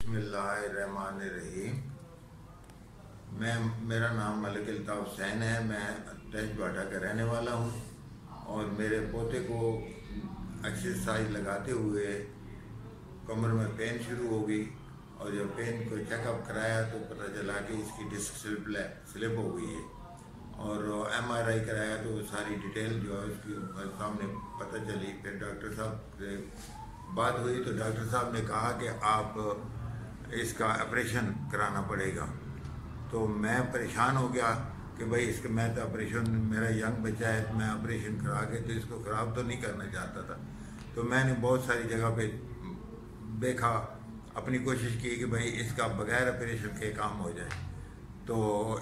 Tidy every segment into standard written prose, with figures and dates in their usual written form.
बिस्मिल्लाहिर्रहमानिर्रहीम। मेरा नाम मलिक अल्ताफ़ हुसैन है। मैं तहजबाटा का रहने वाला हूँ और मेरे पोते को एक्सरसाइज लगाते हुए कमर में पेन शुरू हो गई और जब पेन को चेकअप कराया तो पता चला कि इसकी डिस्क स्लिप हो गई है और MRI कराया तो सारी डिटेल जो है उसकी सामने पता चली। फिर डॉक्टर साहब से बात हुई तो डॉक्टर साहब ने कहा कि आप इसका ऑपरेशन कराना पड़ेगा। तो मैं परेशान हो गया कि भाई इसका मैं तो ऑपरेशन, मेरा यंग बच्चा है, मैं ऑपरेशन करा के तो इसको ख़राब तो नहीं करना चाहता था। तो मैंने बहुत सारी जगह पे देखा, अपनी कोशिश की कि भाई इसका बगैर ऑपरेशन के काम हो जाए। तो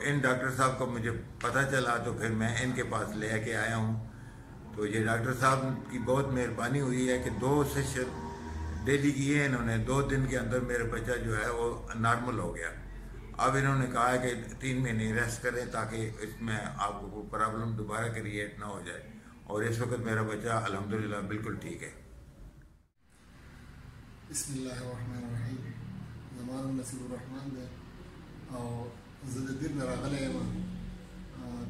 इन डॉक्टर साहब को मुझे पता चला तो फिर मैं इनके पास ले के आया हूँ। तो ये डॉक्टर साहब की बहुत मेहरबानी हुई है कि 2 सेशन डेली किए इन्होंने। 2 दिन के अंदर मेरा बच्चा जो है वो नॉर्मल हो गया। अब इन्होंने कहा है कि 3 महीने रेस्ट करें ताकि इसमें आपको कोई प्रॉब्लम दोबारा क्रिएट ना हो जाए। और इस वक्त मेरा बच्चा अल्हम्दुलिल्लाह बिल्कुल ठीक है। बिस्मिल्लाहिर्रहमानिर्रहीम। ज़मान नसीबुर्रहमान दे और ज़दीर न रागले मा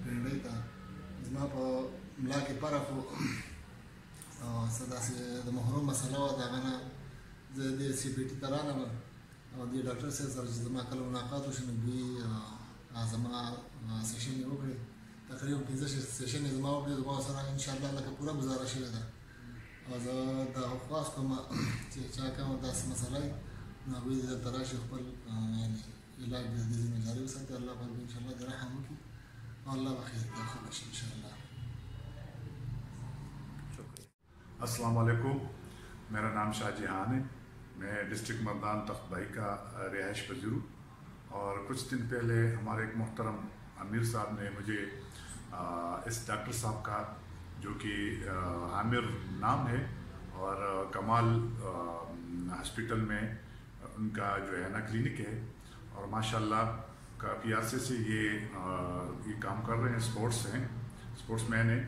पिंडे का ज़मा पर मला के पारफ सदा से द महरूम मसला व दागना ज़दे CPT तराना मा और दी डॉक्टर से सर ज़मा कल मुलाकात उशन भी ज़मा सेशन में उकड़े तकरीबन 15 सेशन ज़मा उकड़े ज़मा सरा इंशाअल्लाह लगा पूरा गुजारा शेदा और ज़दा ख़ास को मा चाका और दास मसला ना भी ज़ तराश पर यानी इलाज दी में जारी हो सकता है। अल्लाह पाक इंशाअल्लाह दे रहम की अल्लाह बखैर का खुश इंशाअल्लाह। अस्सलाम वालेकुम, मेरा नाम शाहजहान है। मैं डिस्ट्रिक्ट मर्दान तख्तबाई का रिहाइश पजीर हूँ और कुछ दिन पहले हमारे एक मोहतरम आमिर साहब ने मुझे इस डॉक्टर साहब का, जो कि आमिर नाम है और कमाल हॉस्पिटल में उनका जो है ना क्लिनिक है और माशाल्लाह काफ़ी अरसे से ये काम कर रहे हैं, स्पोर्ट्समैन है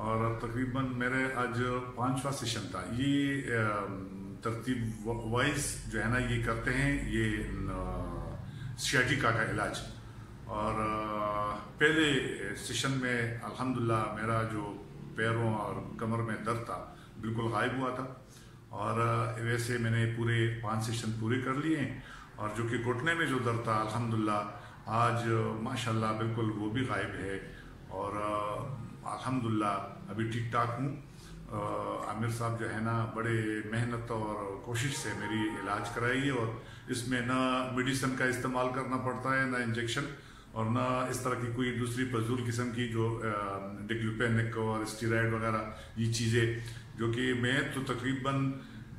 और तकरीबन मेरे आज 5वां सेशन था। ये तरतीब वाइज जो है ना ये करते हैं ये सियाटिका का इलाज। और पहले सेशन में अल्हम्दुलिल्लाह मेरा जो पैरों और कमर में दर्द था बिल्कुल गायब हुआ था और वैसे मैंने पूरे 5 सेशन पूरे कर लिए हैं और जो कि घुटने में जो दर्द था अल्हम्दुलिल्लाह आज माशाल्लाह बिल्कुल वो भी गायब है और अल्हम्दुलिल्लाह अभी ठीक ठाक हूँ। आमिर साहब जो है ना बड़े मेहनत और कोशिश से मेरी इलाज कराई है और इसमें ना मेडिसिन का इस्तेमाल करना पड़ता है, ना इंजेक्शन और ना इस तरह की कोई दूसरी फजूल किस्म की जो डिक्लोफेनेक और स्टेरॉयड वगैरह ये चीज़ें, जो कि मैं तो तकरीबन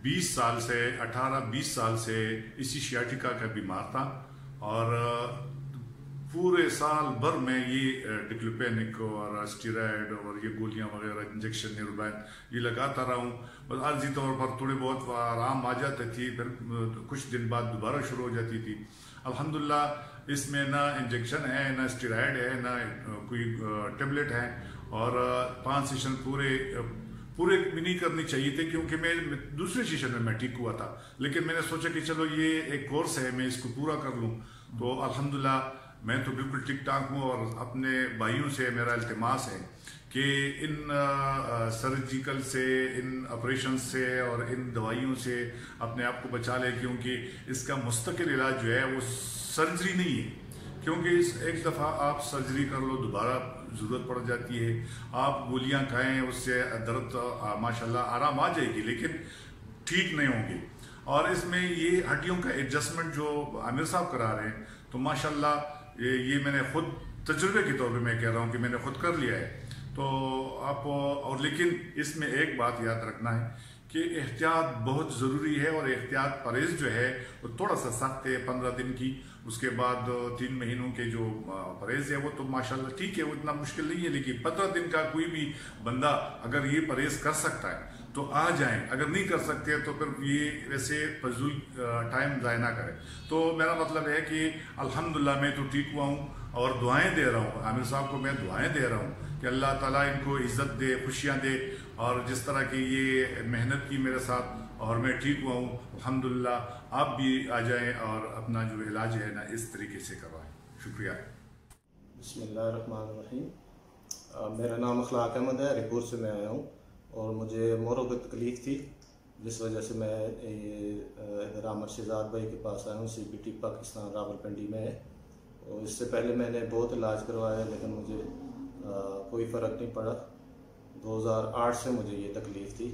18-20 साल से इसी सियाटिका का बीमार था और पूरे साल भर में ये डिक्लोफेनेक और स्टेरॉयड और ये गोलियां वगैरह इंजेक्शन निरोबाइन ये लगाता रहा हूँ। बस आर्जी तौर पर थोड़ी बहुत आराम आ जाती थी, फिर कुछ दिन बाद दोबारा शुरू हो जाती थी। अल्हम्दुलिल्लाह इसमें ना इंजेक्शन है, ना स्टेरॉयड है, ना कोई टेबलेट है और 5 सेशन पूरे भी नहीं करनी चाहिए थे क्योंकि मैं दूसरे सेशन में मैं ठीक हुआ था, लेकिन मैंने सोचा कि चलो ये एक कोर्स है, मैं इसको पूरा कर लूँ। तो अल्हम्दुलिल्लाह मैं तो बिल्कुल ठीक ठाक हूँ और अपने भाइयों से मेरा इल्तिमास है कि इन सर्जिकल से, इन ऑपरेशन से और इन दवाइयों से अपने आप को बचा लें क्योंकि इसका मुस्तकिल इलाज जो है वो सर्जरी नहीं है। क्योंकि एक दफ़ा आप सर्जरी कर लो दोबारा ज़रूरत पड़ जाती है, आप गोलियां खाएं उससे दर्द माशाल्लाह आराम आ जाएगी लेकिन ठीक नहीं होंगी। और इसमें ये हड्डियों का एडजस्टमेंट जो आमिर साहब करा रहे हैं तो माशाल्लाह ये मैंने खुद तजुर्बे के तौर पे मैं कह रहा हूँ कि मैंने खुद कर लिया है। तो आप और लेकिन इसमें एक बात याद रखना है कि एहतियात बहुत ज़रूरी है और एहतियात परहेज़ जो है वो थोड़ा सा सख्त है 15 दिन की, उसके बाद 3 महीनों के जो परहेज़ है वो तो माशाल्लाह ठीक है, वो इतना मुश्किल नहीं है। लेकिन 15 दिन का कोई भी बंदा अगर ये परहेज़ कर सकता है तो आ जाएं, अगर नहीं कर सकते तो फिर ये वैसे फजूल टाइम ज़ाया ना करें। तो मेरा मतलब है कि अल्हम्दुलिल्लाह मैं तो ठीक हुआ हूँ और दुआएं दे रहा हूँ, आमिर साहब को मैं दुआएं दे रहा हूँ कि अल्लाह ताला इनको इज़्ज़त दे, खुशियाँ दे और जिस तरह की ये मेहनत की मेरे साथ और मैं ठीक हुआ हूँ अल्हम्दुलिल्लाह। आप भी आ जाएं और अपना जो इलाज है ना इस तरीके से करवाएं। शुक्रिया। बिस्मिल्लाहिर्रहमानिर्रहीम। मेरा नाम अखलाक अहमद है, रिपोर्ट से मैं आया हूँ और मुझे मोरों की तकलीफ़ थी, जिस वजह से मैं इधर आमर शहजाद भाई के पास आया हूँ। CPT पाकिस्तान रावलपिंडी में है। और इससे पहले मैंने बहुत इलाज करवाया लेकिन मुझे कोई फ़र्क नहीं पड़ा। 2008 से मुझे ये तकलीफ़ थी।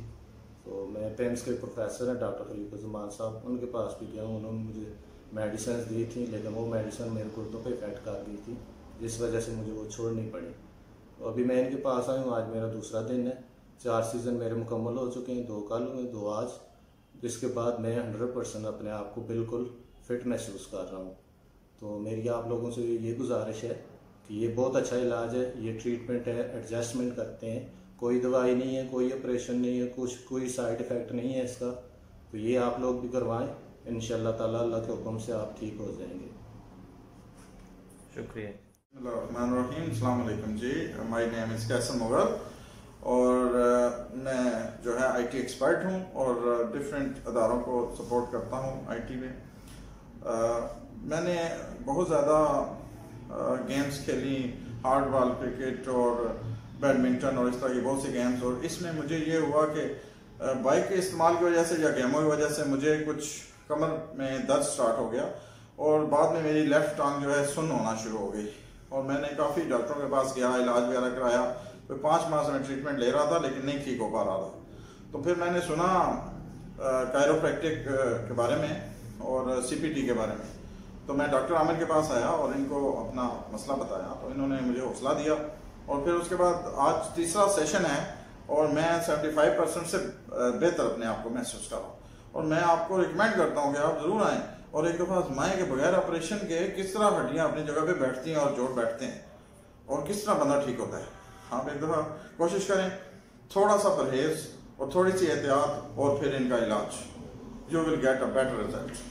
तो मैं पेम्स के प्रोफेसर हैं डॉक्टर खलीफुज़्ज़मान साहब, उनके पास भी गया हूँ। उन्होंने मुझे मेडिसिन दी थी लेकिन वो मेडिसिन मेरे गुर्दों पे इफेक्ट कर गई थी, जिस वजह से मुझे वो छोड़नी पड़ी। तो अभी मैं इनके पास आया हूँ, आज मेरा दूसरा दिन है। 4 सीज़न मेरे मुकम्मल हो चुके हैं, 2 कल हुए, 2 आज, जिसके बाद मैं 100% अपने आप को बिल्कुल फिट महसूस कर रहा हूँ। तो मेरी आप लोगों से ये गुजारिश है कि ये बहुत अच्छा इलाज है, ये ट्रीटमेंट है, एडजस्टमेंट करते हैं, कोई दवाई नहीं है, कोई ऑपरेशन नहीं है, कोई साइड इफ़ेक्ट नहीं है इसका। तो ये आप लोग भी करवाएं, इंशाअल्लाह ताला अल्लाह के हुक्म से आप ठीक हो जाएंगे। शुक्रिया। अस्सलाम वालेकुम जी, माय नेम इज़ कैसम मुगल और मैं जो है IT एक्सपर्ट हूँ और डिफरेंट अदारों को सपोर्ट करता हूँ IT में। मैंने बहुत ज़्यादा गेम्स खेली, हार्ड बॉल, क्रिकेट और बैडमिंटन और इस तरह की बहुत सी गेम्स, और इसमें मुझे ये हुआ कि बाइक के इस्तेमाल की वजह से या गेमों की वजह से मुझे कुछ कमर में दर्द स्टार्ट हो गया और बाद में मेरी लेफ़्ट टांग जो है सुन्न होना शुरू हो गई। और मैंने काफ़ी डॉक्टरों के पास गया, इलाज वगैरह कराया, तो 5 माह से मैं ट्रीटमेंट ले रहा था लेकिन नहीं ठीक हो पा रहा था। तो फिर मैंने सुना कायरोप्रैक्टिक के बारे में और CPT के बारे में। तो मैं डॉक्टर आमिर के पास आया और इनको अपना मसला बताया, तो इन्होंने मुझे हौसला दिया और फिर उसके बाद आज तीसरा सेशन है और मैं 75% से बेहतर अपने आप को महसूस कर रहा हूँ। और मैं आपको रिकमेंड करता हूँ कि आप ज़रूर आएँ और एक दफ़ा आजमाएं कि बगैर ऑपरेशन के किस तरह हड्डियाँ अपनी जगह पे बैठती हैं और जोड़ बैठते हैं और किस तरह बंदा ठीक होता है। आप एक दफ़ा कोशिश करें, थोड़ा सा परहेज़ और थोड़ी सी एहतियात और फिर इनका इलाज, you will get a better result.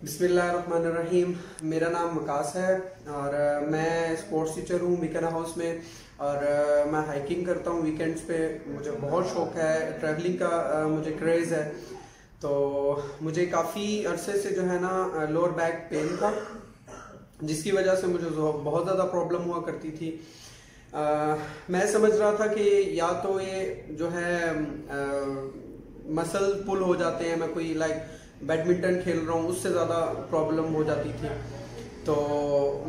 बिस्मिल्लाहिर्रहमानिर्रहीम। मेरा नाम वकास है और मैं स्पोर्ट्स टीचर हूँ मिकना हाउस में और मैं हाइकिंग करता हूँ वीकेंड्स पे। मुझे बहुत शौक़ है, ट्रैवलिंग का मुझे क्रेज़ है। तो मुझे काफ़ी अरसे से जो है ना लोअर बैक पेन था, जिसकी वजह से मुझे बहुत ज़्यादा प्रॉब्लम हुआ करती थी। मैं समझ रहा था कि या तो ये जो है मसल पुल हो जाते हैं, मैं कोई बैडमिंटन खेल रहा हूँ उससे ज़्यादा प्रॉब्लम हो जाती थी। तो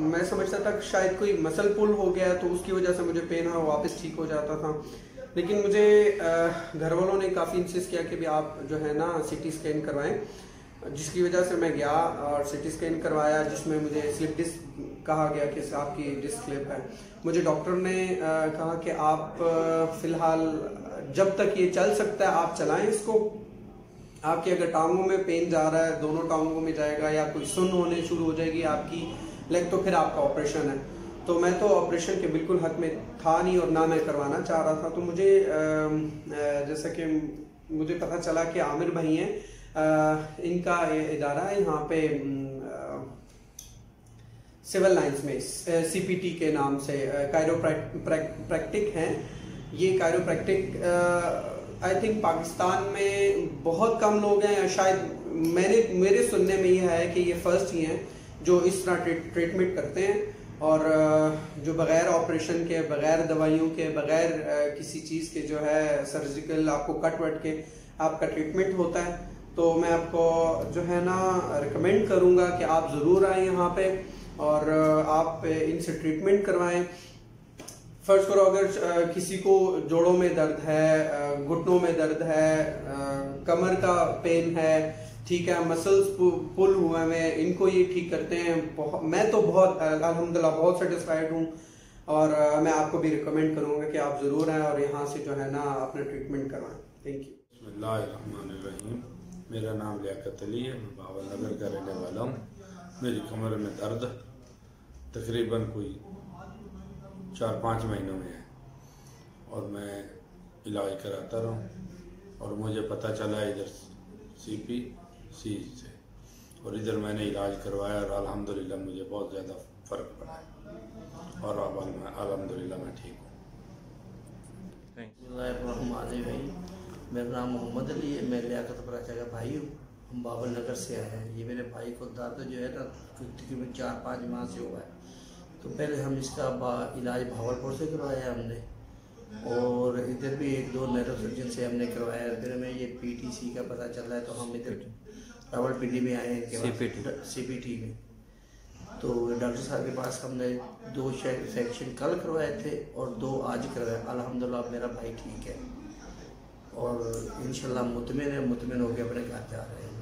मैं समझता था कि शायद कोई मसल पुल हो गया तो उसकी वजह से मुझे पेन है वापस ठीक हो जाता था। लेकिन मुझे घर वालों ने काफ़ी इंसिस्ट किया कि भी आप जो है ना CT स्कैन करवाएं, जिसकी वजह से मैं गया और CT स्कैन करवाया, जिसमें मुझे स्लिप डिस्क कहा गया कि आपकी डिस्क स्लिप है। मुझे डॉक्टर ने कहा कि आप फ़िलहाल जब तक ये चल सकता है आप चलाएं इसको। आपकी अगर टांगों में पेन जा रहा है, दोनों टांगों में जाएगा या कोई सुन्न होने शुरू हो जाएगी आपकी लेग, तो फिर आपका ऑपरेशन है। तो मैं तो ऑपरेशन के बिल्कुल हक में था नहीं और ना मैं करवाना चाह रहा था। तो मुझे जैसा कि मुझे पता चला कि आमिर भाई हैं, इनका इदारा है यहाँ पे सिविल लाइंस में CPT के नाम से कायरोप्रैक्टिक हैं। ये कायरोप्रैक्टिक आई थिंक पाकिस्तान में बहुत कम लोग हैं, या शायद मेरे सुनने में यह है कि ये फर्स्ट ही हैं जो इस तरह ट्रीटमेंट करते हैं और जो बग़ैर ऑपरेशन के, बग़ैर दवाइयों के, बग़ैर किसी चीज़ के जो है सर्जिकल आपको कट वट के आपका ट्रीटमेंट होता है। तो मैं आपको जो है ना रिकमेंड करूँगा कि आप ज़रूर आएँ यहाँ पे और आप इनसे ट्रीटमेंट करवाएं। फर्ज करो अगर किसी को जोड़ों में दर्द है, घुटनों में दर्द है, कमर का पेन है, ठीक है, मसल्स पुल हुए हैं, इनको ये ठीक करते हैं। मैं तो बहुत अल्हम्दुलिल्लाह बहुत सेटिस्फाइड हूँ और मैं आपको भी रिकमेंड करूँगा कि आप ज़रूर आएँ और यहाँ से जो है ना अपना ट्रीटमेंट करवाएं। Thank you. बिस्मिल्लाहिर्रहमानिर्रहीम। मेरा नाम लियाकत अली है, मैं बावलनगर का रहने वाला हूँ। मेरी कमर में दर्द तकरीबन कोई 4-5 महीनों में है और मैं इलाज कराता रहा और मुझे पता चला इधर CPC से और इधर मैंने इलाज करवाया और अल्हम्दुलिल्लाह मुझे बहुत ज़्यादा फ़र्क पड़ा और अब अल्हम्दुलिल्लाह मैं ठीक हूँ। बिस्मिल्लाहिर्रहमानिर्रहीम। मेरा नाम मोहम्मद अली है, मैं लियाकत बराचा का भाई हूँ। हम बाबर नगर से आए हैं। ये मेरे भाई को दर्द जो है ना तकरीबन 4-5 माह से हुआ है। तो पहले हम इसका इलाज भावलपुर से करवाया हमने, और इधर भी 1-2 न्यूरो सर्जन से हमने करवाया। फिर हमें ये PTC का पता चला है तो हम इधर रावलपिंडी में आए हैं CPT में। तो डॉक्टर साहब के पास हमने 2 सेक्शन कल करवाए थे और 2 आज करवाए। अल्हम्दुलिल्लाह मेरा भाई ठीक है और इंशाल्लाह मुतमिन होकर अपने घर जा रहे हैं।